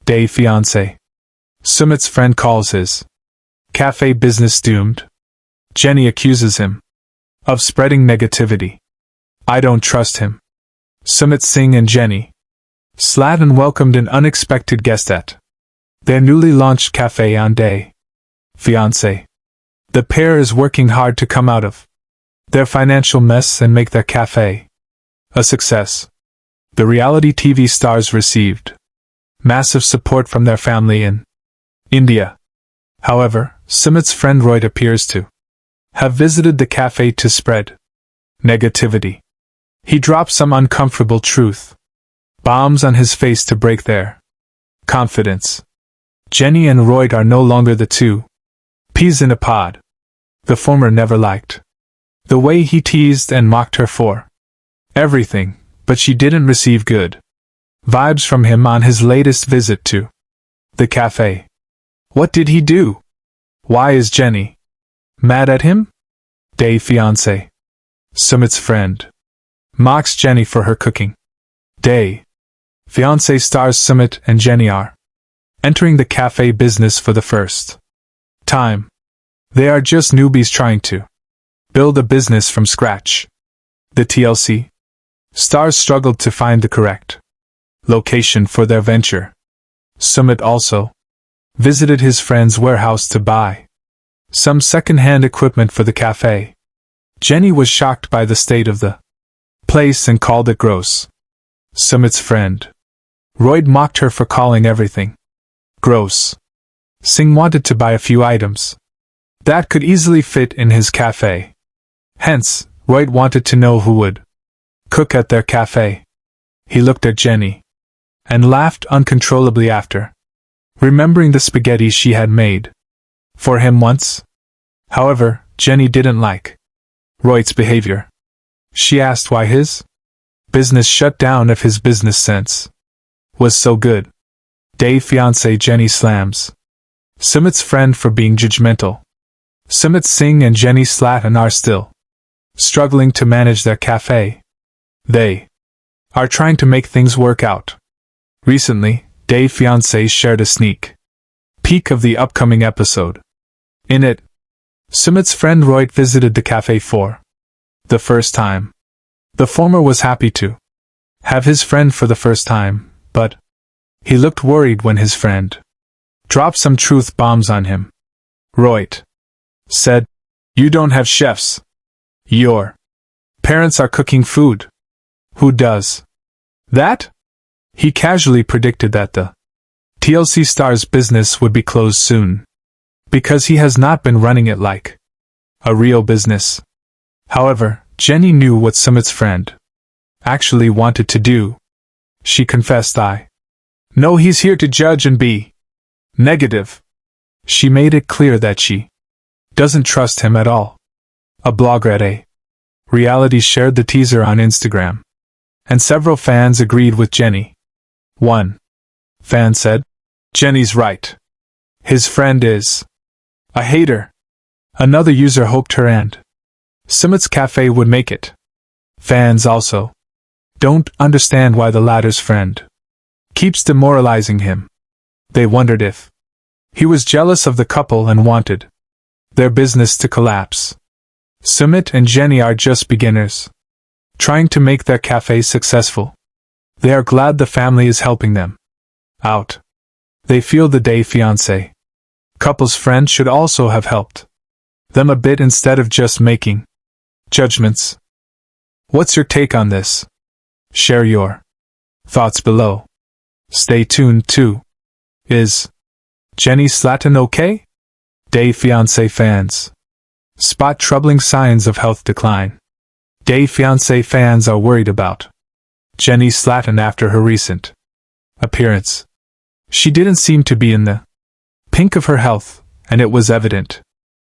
Day Fiancé. Sumit's friend calls his cafe business doomed. Jenny accuses him of spreading negativity. I don't trust him. Sumit Singh and Jenny Slatten welcomed an unexpected guest at their newly launched cafe on Day Fiancé. The pair is working hard to come out of their financial mess and make their cafe a success. The reality TV stars received massive support from their family in India. However, Sumit's friend Roy appears to have visited the cafe to spread negativity. He drops some uncomfortable truth bombs on his face to break their confidence. Jenny and Roy are no longer the two peas in a pod. The former never liked the way he teased and mocked her for everything, but she didn't receive good vibes from him on his latest visit to the cafe. What did he do? Why is Jenny mad at him? Day Fiancé. Sumit's friend mocks Jenny for her cooking. Day Fiancé stars Sumit and Jenny are entering the cafe business for the first time. They are just newbies trying to build a business from scratch. The TLC stars struggled to find the correct location for their venture. Sumit also visited his friend's warehouse to buy some second-hand equipment for the cafe. Jenny was shocked by the state of the place and called it gross. Sumit's friend Roy mocked her for calling everything gross. Singh wanted to buy a few items that could easily fit in his cafe. Hence, Roy wanted to know who would cook at their cafe. He looked at Jenny and laughed uncontrollably after remembering the spaghetti she had made for him once. However, Jenny didn't like Roy's behavior. She asked why his business shut down if his business sense was so good. Day Fiancé Jenny slams Sumit's friend for being judgmental. Sumit Singh and Jenny Slatten are still struggling to manage their cafe. They are trying to make things work out. Recently, Day Fiancé shared a sneak peek of the upcoming episode. In it, Sumit's friend Roy visited the cafe for the first time. The former was happy to have his friend for the first time, but he looked worried when his friend dropped some truth bombs on him. Roy said, "You don't have chefs. Your parents are cooking food. Who does that?" He casually predicted that the TLC star's business would be closed soon, because he has not been running it like a real business. However, Jenny knew what Sumit's friend actually wanted to do. She confessed, "I know he's here to judge and be negative." She made it clear that she doesn't trust him at all. A blogger at a reality shared the teaser on Instagram, and several fans agreed with Jenny. One fan said, "Jenny's right. His friend is a hater." Another user hoped her and Sumit's cafe would make it. Fans also don't understand why the latter's friend keeps demoralizing him. They wondered if he was jealous of the couple and wanted their business to collapse. Sumit and Jenny are just beginners, trying to make their cafe successful. They are glad the family is helping them out. They feel the Day Fiancé couple's friend should also have helped them a bit instead of just making judgments. What's your take on this? Share your thoughts below. Stay tuned too. Is Jenny Slatten okay? Day Fiancé fans spot troubling signs of health decline. Day Fiancé fans are worried about Jenny Slatten after her recent appearance. She didn't seem to be in the pink of her health, and it was evident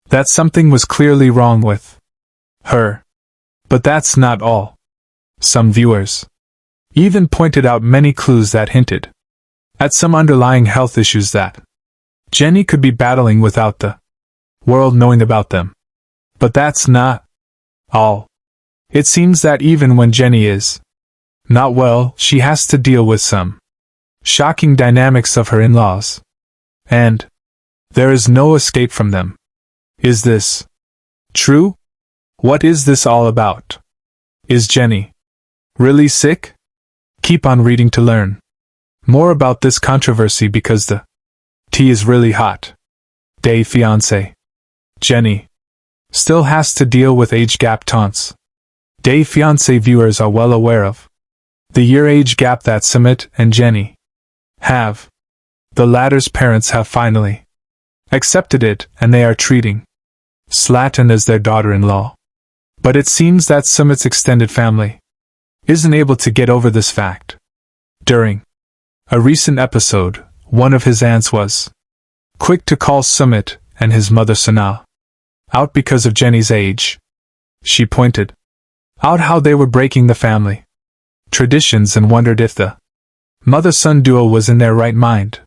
that something was clearly wrong with her. But that's not all. Some viewers even pointed out many clues that hinted at some underlying health issues that Jenny could be battling without the world knowing about them. But that's not all. It seems that even when Jenny is not well, she has to deal with some shocking dynamics of her in-laws. And there is no escape from them. Is this true? What is this all about? Is Jenny really sick? Keep on reading to learn more about this controversy because the tea is really hot. Day Fiancé. Jenny still has to deal with age gap taunts. Day Fiancé viewers are well aware of the year age gap that Sumit and Jenny have. The latter's parents have finally accepted it and they are treating Slatten as their daughter-in-law. But it seems that Sumit's extended family isn't able to get over this fact. During a recent episode, one of his aunts was quick to call Sumit and his mother Sana out because of Jenny's age. She pointed out how they were breaking the family traditions and wondered if the mother-son duo was in their right mind.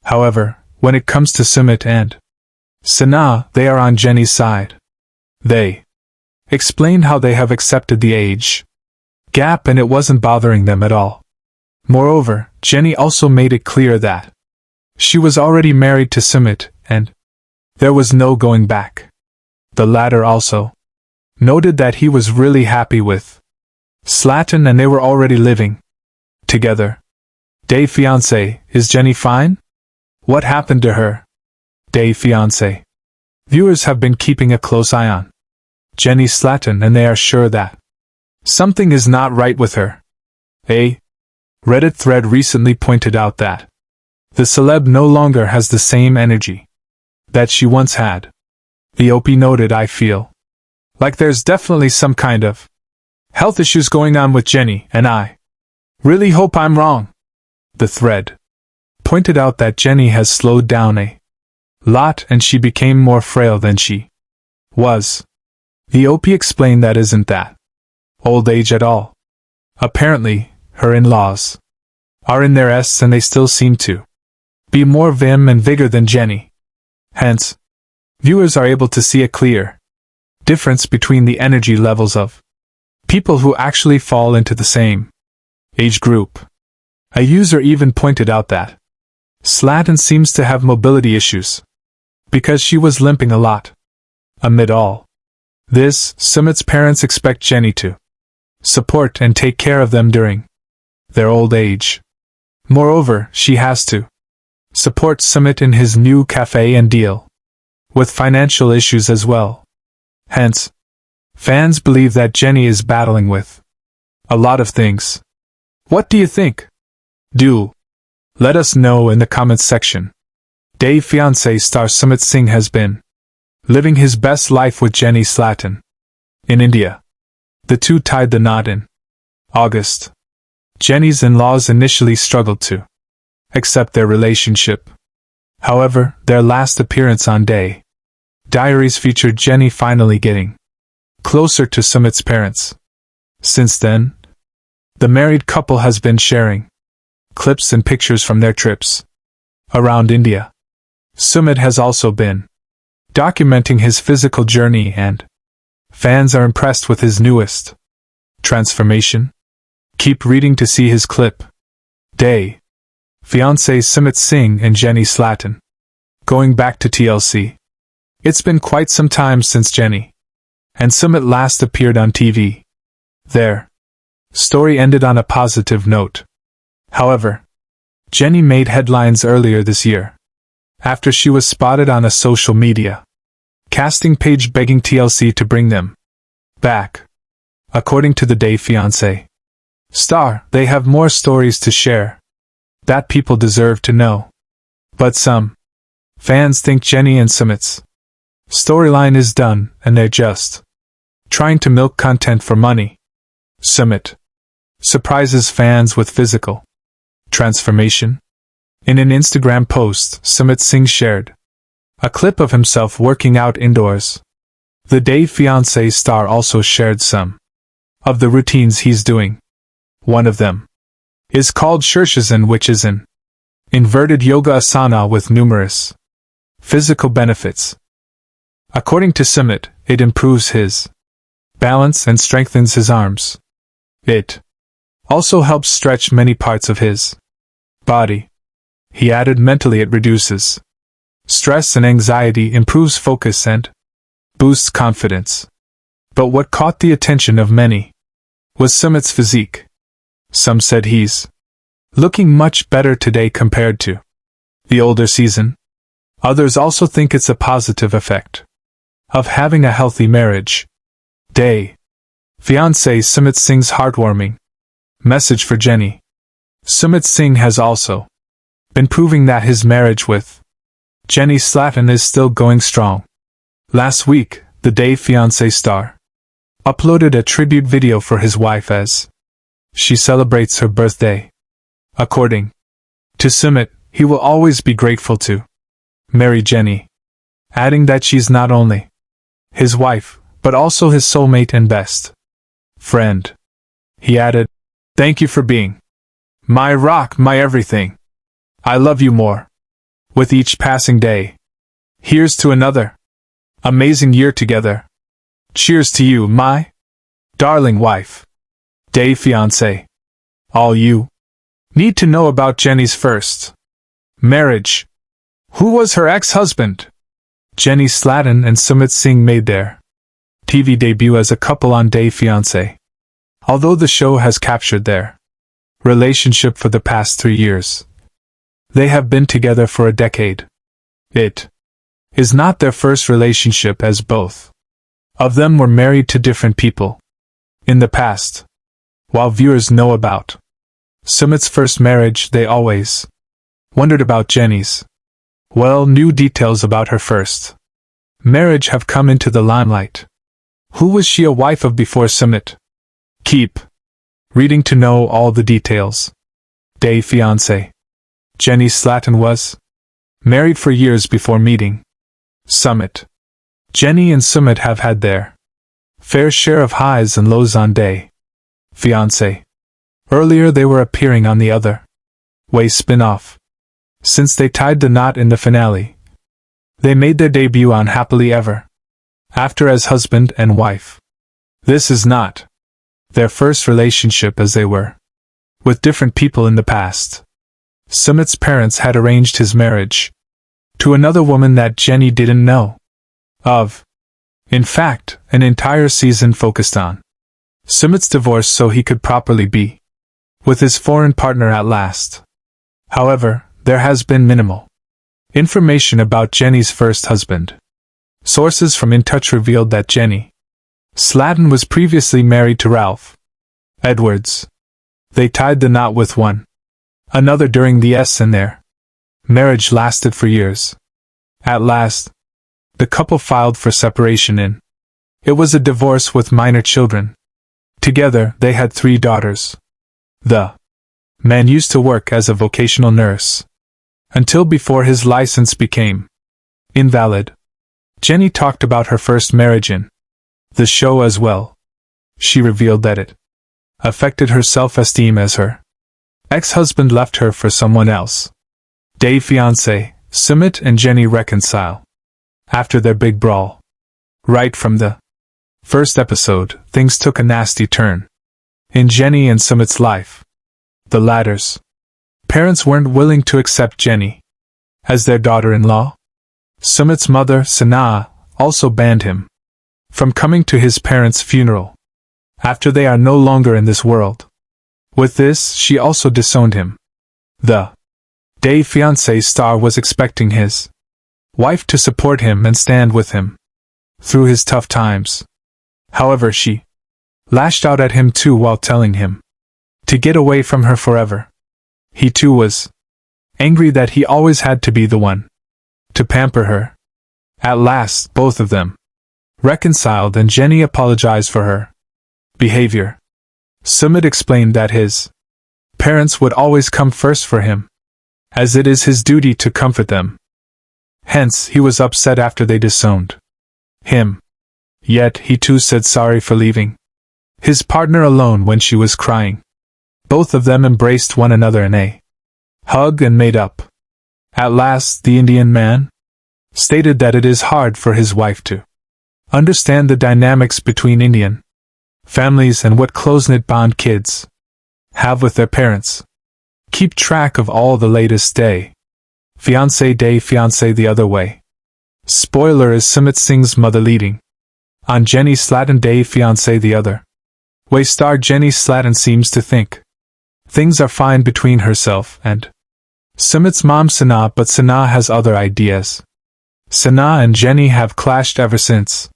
However, when it comes to Sumit and Sana, they are on Jenny's side. They explained how they have accepted the age gap and it wasn't bothering them at all. Moreover, Jenny also made it clear that she was already married to Sumit and there was no going back. The latter also noted that he was really happy with Slatten and they were already living together. Day Fiancé, is Jenny fine? What happened to her? Day Fiancé. Viewers have been keeping a close eye on Jenny Slatten and they are sure that something is not right with her. A Reddit thread recently pointed out that the celeb no longer has the same energy that she once had. The OP noted, I feel like there's definitely some kind of health issues going on with Jenny and I really hope I'm wrong. The thread pointed out that Jenny has slowed down a lot and she became more frail than she was. The OP explained that isn't that old age at all. Apparently, her in-laws are in their S and they still seem to be more vim and vigor than Jenny. Hence, viewers are able to see a clear difference between the energy levels of people who actually fall into the same age group. A user even pointed out that Slatten seems to have mobility issues because she was limping a lot. Amid all this, Sumit's parents expect Jenny to support and take care of them during their old age. Moreover, she has to support Sumit in his new cafe and deal with financial issues as well. Hence, fans believe that Jenny is battling with a lot of things. What do you think? Do let us know in the comments section. Day Fiancé star Sumit Singh has been living his best life with Jenny Slatten in India. The two tied the knot in August. Jenny's in-laws initially struggled to accept their relationship. However, their last appearance on Day Diaries featured Jenny finally getting closer to Sumit's parents. Since then, the married couple has been sharing clips and pictures from their trips around India. Sumit has also been documenting his physical journey and fans are impressed with his newest transformation. Keep reading to see his clip. Day Fiancé Sumit Singh and Jenny Slatten. Going back to TLC. It's been quite some time since Jenny and Sumit last appeared on TV. Their story ended on a positive note. However, Jenny made headlines earlier this year after she was spotted on a social media casting page begging TLC to bring them back. According to the Day Fiancé star, they have more stories to share that people deserve to know. But some fans think Jenny and Sumit's storyline is done and they're just trying to milk content for money. Sumit surprises fans with physical transformation. In an Instagram post, Sumit Singh shared a clip of himself working out indoors. The Day Fiancé star also shared some of the routines he's doing. One of them is called Shirshasana, which is an inverted yoga asana with numerous physical benefits. According to Sumit, it improves his balance and strengthens his arms. It also helps stretch many parts of his body. He added mentally it reduces stress and anxiety, improves focus and boosts confidence. But what caught the attention of many was Sumit's physique. Some said he's looking much better today compared to the older season. Others also think it's a positive effect of having a healthy marriage. Day. Fiancé Sumit Singh's heartwarming message for Jenny. Sumit Singh has also been proving that his marriage with Jenny Slatten is still going strong. Last week, the Day Fiancé star uploaded a tribute video for his wife as she celebrates her birthday. According to Sumit, he will always be grateful to marry Jenny, adding that she's not only his wife, but also his soulmate and best friend. He added, "Thank you for being my rock, my everything. I love you more with each passing day. Here's to another amazing year together. Cheers to you, my darling wife." Day Fiancé. All you need to know about Jenny's first marriage. Who was her ex-husband? Jenny Slatten and Sumit Singh made their TV debut as a couple on Day Fiancé. Although the show has captured their relationship for the past 3 years, they have been together for a decade. It is not their first relationship, as both of them were married to different people in the past. While viewers know about Sumit's first marriage, they always wondered about Jenny's. Well, new details about her first marriage have come into the limelight. Who was she a wife of before Sumit? Keep reading to know all the details. Day Fiancé. Jenny Slatten was married for years before meeting Sumit. Jenny and Sumit have had their fair share of highs and lows on Day Fiancé. Earlier they were appearing on the Other Way spin-off. Since they tied the knot in the finale, they made their debut on Happily Ever After as husband and wife. This is not their first relationship, as they were with different people in the past. Sumit's parents had arranged his marriage to another woman that Jenny didn't know of. In fact, an entire season focused on Sumit's divorce so he could properly be with his foreign partner at last. However, there has been minimal information about Jenny's first husband. Sources from In Touch revealed that Jenny Slatten was previously married to Ralph Edwards. They tied the knot with one another during the S, and their marriage lasted for years. At last, the couple filed for separation in. It was a divorce with minor children. Together, they had 3 daughters. The man used to work as a vocational nurse until before his license became invalid. Jenny talked about her first marriage in the show as well. She revealed that it affected her self-esteem as her ex-husband left her for someone else. Day Fiancé. Sumit and Jenny reconcile after their big brawl. Right from the first episode, things took a nasty turn in Jenny and Sumit's life. The latter's parents weren't willing to accept Jenny as their daughter-in-law. Sumit's mother, Sanaa, also banned him from coming to his parents' funeral after they are no longer in this world. With this, she also disowned him. The Day Fiancé star was expecting his wife to support him and stand with him through his tough times. However, she lashed out at him too while telling him to get away from her forever. He too was angry that he always had to be the one to pamper her. At last, both of them reconciled and Jenny apologized for her behavior. Sumit explained that his parents would always come first for him, as it is his duty to comfort them. Hence, he was upset after they disowned him. Yet, he too said sorry for leaving his partner alone when she was crying. Both of them embraced one another in a hug and made up. At last, the Indian man stated that it is hard for his wife to understand the dynamics between Indian families and what close-knit bond kids have with their parents. Keep track of all the latest day. Fiancé the other way. Spoiler is Sumit Singh's mother leading. On Jenny Slatten Day Fiancé the other way star Jenny Slatten seems to think things are fine between herself and Sumit's mom Sana, but Sana has other ideas. Sana and Jenny have clashed ever since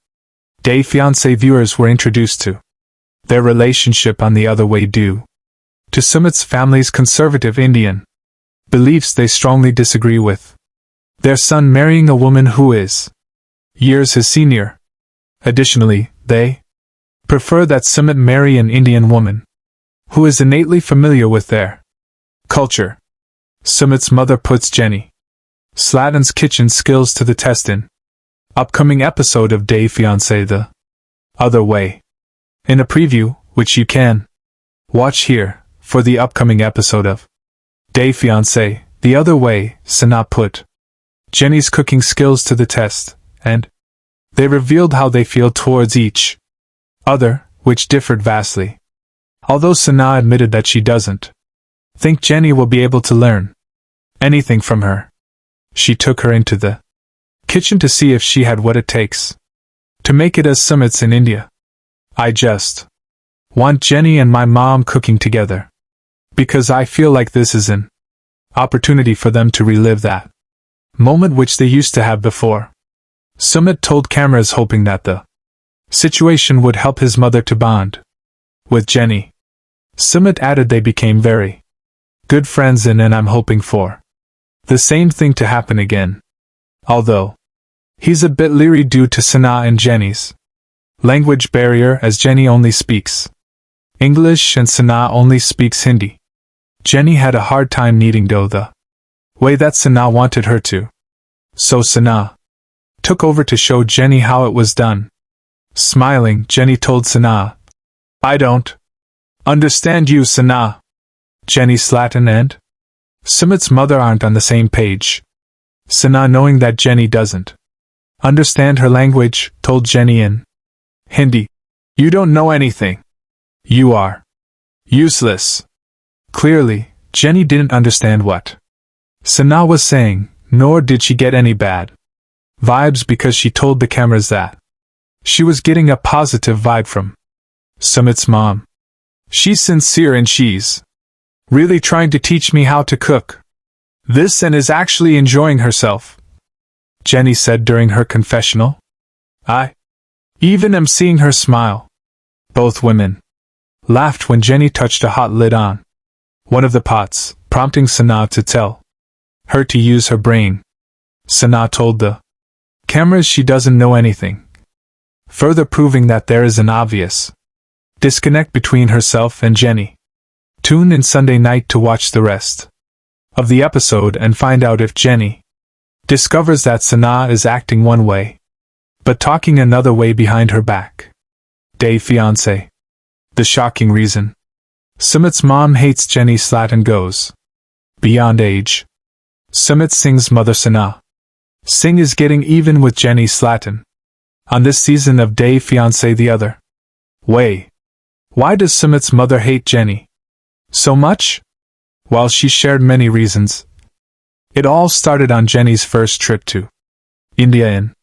Day Fiancé viewers were introduced to their relationship on the other way due to Sumit's family's conservative Indian beliefs they strongly disagree with. Their son marrying a woman who is years his senior. Additionally, they prefer that Sumit marry an Indian woman who is innately familiar with their culture. Sumit's mother puts Jenny Slatten's kitchen skills to the test in upcoming episode of Day Fiancé the Other Way. In a preview, which you can watch here, for the upcoming episode of Day Fiancé the Other Way, Sana put Jenny's cooking skills to the test, and they revealed how they feel towards each other, which differed vastly. Although Sana admitted that she doesn't think Jenny will be able to learn anything from her, she took her into the kitchen to see if she had what it takes to make it as Sumit's in India. I just want Jenny and my mom cooking together, because I feel like this is an opportunity for them to relive that moment which they used to have before. Sumit told cameras, hoping that the situation would help his mother to bond with Jenny. Sumit added they became very good friends and I'm hoping for the same thing to happen again. Although he's a bit leery due to Sana and Jenny's language barrier, as Jenny only speaks English and Sana only speaks Hindi. Jenny had a hard time kneading dough the way that Sana wanted her to. So Sana took over to show Jenny how it was done. Smiling, Jenny told Sana, "I don't understand you, Sana." Jenny Slatten and Sumit's mother aren't on the same page. Sana, knowing that Jenny doesn't understand her language, told Jenny in Hindi, "You don't know anything. You are useless." Clearly, Jenny didn't understand what Sana was saying, nor did she get any bad vibes because she told the cameras that she was getting a positive vibe from Sumit's mom. "She's sincere and she's really trying to teach me how to cook this and is actually enjoying herself," Jenny said during her confessional. "I even am seeing her smile." Both women laughed when Jenny touched a hot lid on one of the pots, prompting Sana to tell her to use her brain. Sana told the cameras she doesn't know anything, further proving that there is an obvious disconnect between herself and Jenny. Tune in Sunday night to watch the rest of the episode and find out if Jenny discovers that Sana is acting one way, but talking another way behind her back. Day Fiancé. The shocking reason Sumit's mom hates Jenny Slatten goes beyond age. Sumit Singh's mother Sana Singh is getting even with Jenny Slatten on this season of Day Fiancé the Other Way. Why does Sumit's mother hate Jenny so much? Well, she shared many reasons. It all started on Jenny's first trip to India in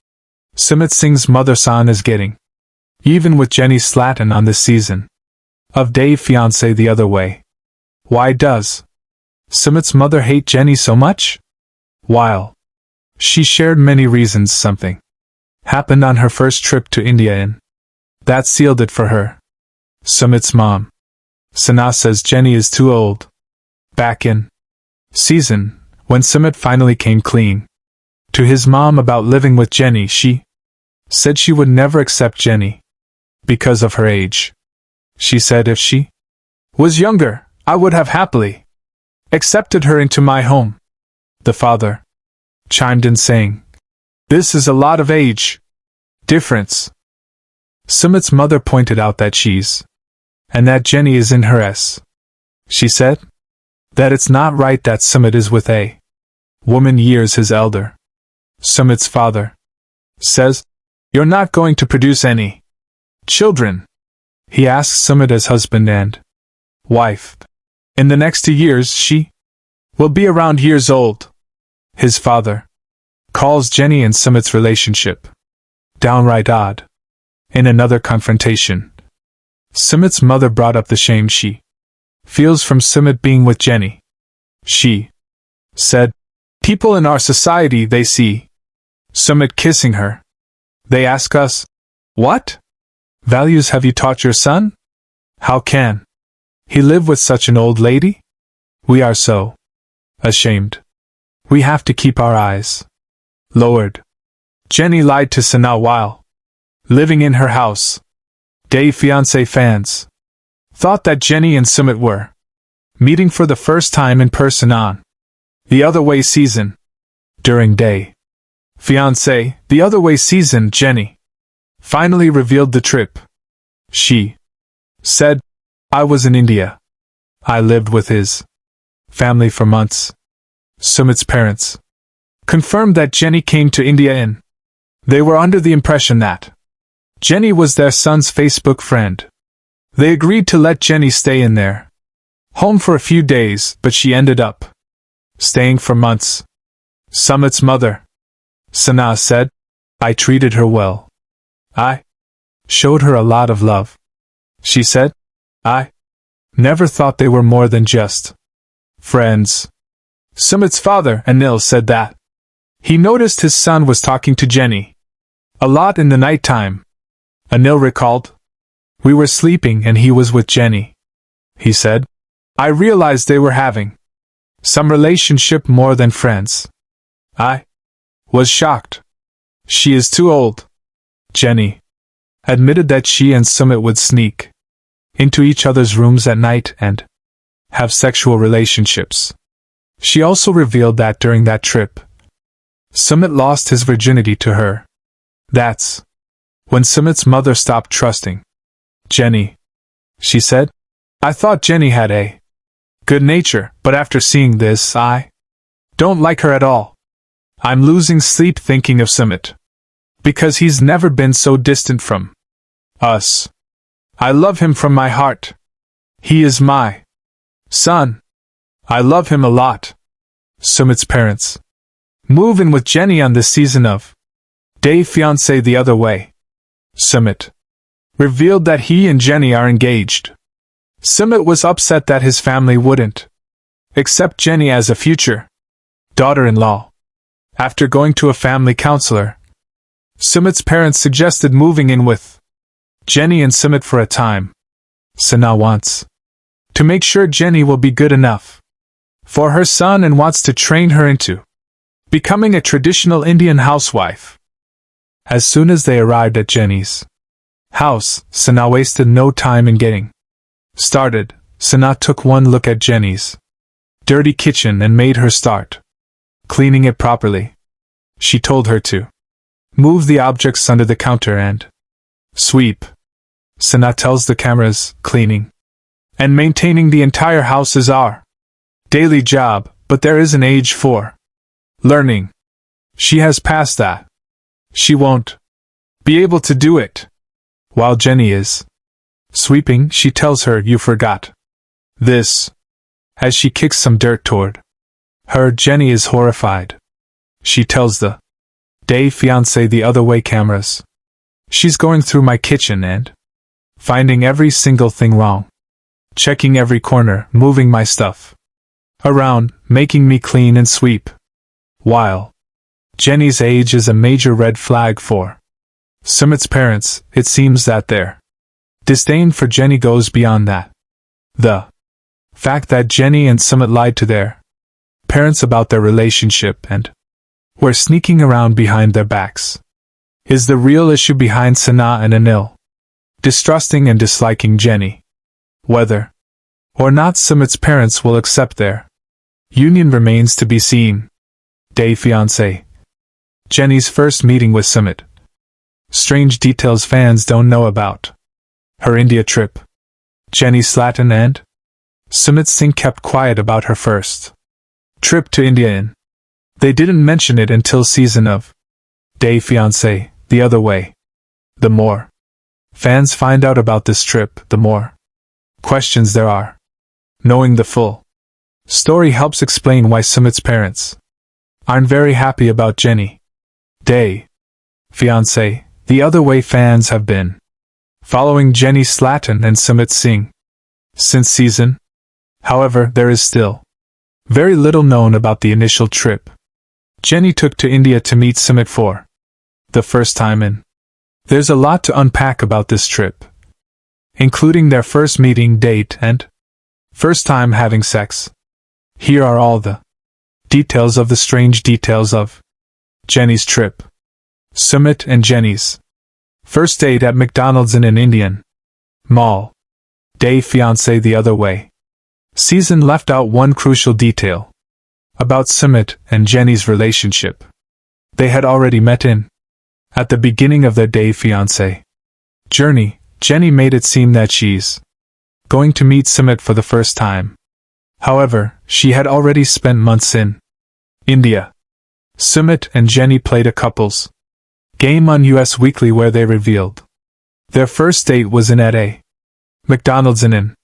Sumit Singh's mother San is getting even with Jenny Slatten on this season of Day Fiancé the Other Way. Why does Sumit's mother hate Jenny so much? While she shared many reasons, something happened on her first trip to India and that sealed it for her. Sumit's mom Sana says Jenny is too old. Back in season, when Sumit finally came clean to his mom about living with Jenny, she said she would never accept Jenny because of her age. She said if she was younger, I would have happily accepted her into my home. The father chimed in saying, "This is a lot of age difference." Sumit's mother pointed out that she's and that Jenny is in her S. She said that it's not right that Sumit is with a woman years his elder. Sumit's father says, "You're not going to produce any children?" He asks Sumit as husband and wife. In the next 2 years, she will be around years old. His father calls Jenny and Sumit's relationship downright odd. In another confrontation, Sumit's mother brought up the shame she feels from Sumit being with Jenny. She said, "People in our society, they see Sumit kissing her. They ask us, 'What values have you taught your son? How can he live with such an old lady?' We are so ashamed. We have to keep our eyes lowered." Jenny lied to Sana while living in her house. Fiancé fans thought that Jenny and Sumit were meeting for the first time in person on The Other Way season. During Fiancé, The Other Way season, Jenny finally revealed the trip. She said, "I was in India. I lived with his family for months." Sumit's parents confirmed that Jenny came to India and they were under the impression that Jenny was their son's Facebook friend. They agreed to let Jenny stay in their home for a few days, but she ended up staying for months. Sumit's mother, Sana, said, "I treated her well. I showed her a lot of love." She said, "I never thought they were more than just friends." Sumit's father, Anil, said that he noticed his son was talking to Jenny a lot in the nighttime. Anil recalled, "We were sleeping and he was with Jenny. He said, I realized they were having some relationship more than friends. I was shocked. She is too old." Jenny admitted that she and Sumit would sneak into each other's rooms at night and have sexual relationships. She also revealed that during that trip, Sumit lost his virginity to her. That's when Sumit's mother stopped trusting Jenny. She said, "I thought Jenny had a good nature, but after seeing this, I don't like her at all. I'm losing sleep thinking of Sumit, because he's never been so distant from us. I love him from my heart. He is my son. I love him a lot." Sumit's parents move in with Jenny on this season of Fiancé, The Other Way. Sumit revealed that he and Jenny are engaged. Sumit was upset that his family wouldn't accept Jenny as a future daughter-in-law. After going to a family counselor, Sumit's parents suggested moving in with Jenny and Sumit for a time. Sana wants to make sure Jenny will be good enough for her son and wants to train her into becoming a traditional Indian housewife. As soon as they arrived at Jenny's house, Sana wasted no time in getting started. Sana took one look at Jenny's dirty kitchen and made her start cleaning it properly. She told her to move the objects under the counter and sweep. Sana tells the cameras cleaning and maintaining the entire house is our daily job, but there is an age for learning. She has passed that. She won't be able to do it. While Jenny is sweeping, she tells her, "You forgot this," as she kicks some dirt toward her. Jenny is horrified. She tells the Fiancé The Other Way cameras, "She's going through my kitchen and finding every single thing wrong, checking every corner, moving my stuff around, making me clean and sweep." While Jenny's age is a major red flag for Sumit's parents, it seems that their disdain for Jenny goes beyond that. The fact that Jenny and Sumit lied to their parents about their relationship and were sneaking around behind their backs is the real issue behind Sana and Anil distrusting and disliking Jenny. Whether or not Sumit's parents will accept their union remains to be seen. Fiancé. Jenny's first meeting with Sumit. Strange details fans don't know about her India trip. Jenny Slatten and Sumit Singh kept quiet about her first trip to India and they didn't mention it until season of Fiancé, The Other Way. The more fans find out about this trip, the more questions there are. Knowing the full Story helps explain why Sumit's parents aren't very happy about Jenny. Day. Fiancé. The other way fans have been following Jenny Slatten and Sumit Singh since season. However, there is still very little known about the initial trip Jenny took to India to meet Sumit for the first time in. There's a lot to unpack about this trip, including their first meeting, date, and first time having sex. Here are all the details of the strange details of Jenny's trip. Sumit and Jenny's first date at McDonald's in an Indian mall. Day. Fiancé. The other way. Season left out one crucial detail about Sumit and Jenny's relationship. They had already met at the beginning of their day fiancé journey. Jenny made it seem that she's going to meet Sumit for the first time. However, she had already spent months in India. Sumit and Jenny played a couples game on US Weekly where they revealed their first date was at a McDonald's in an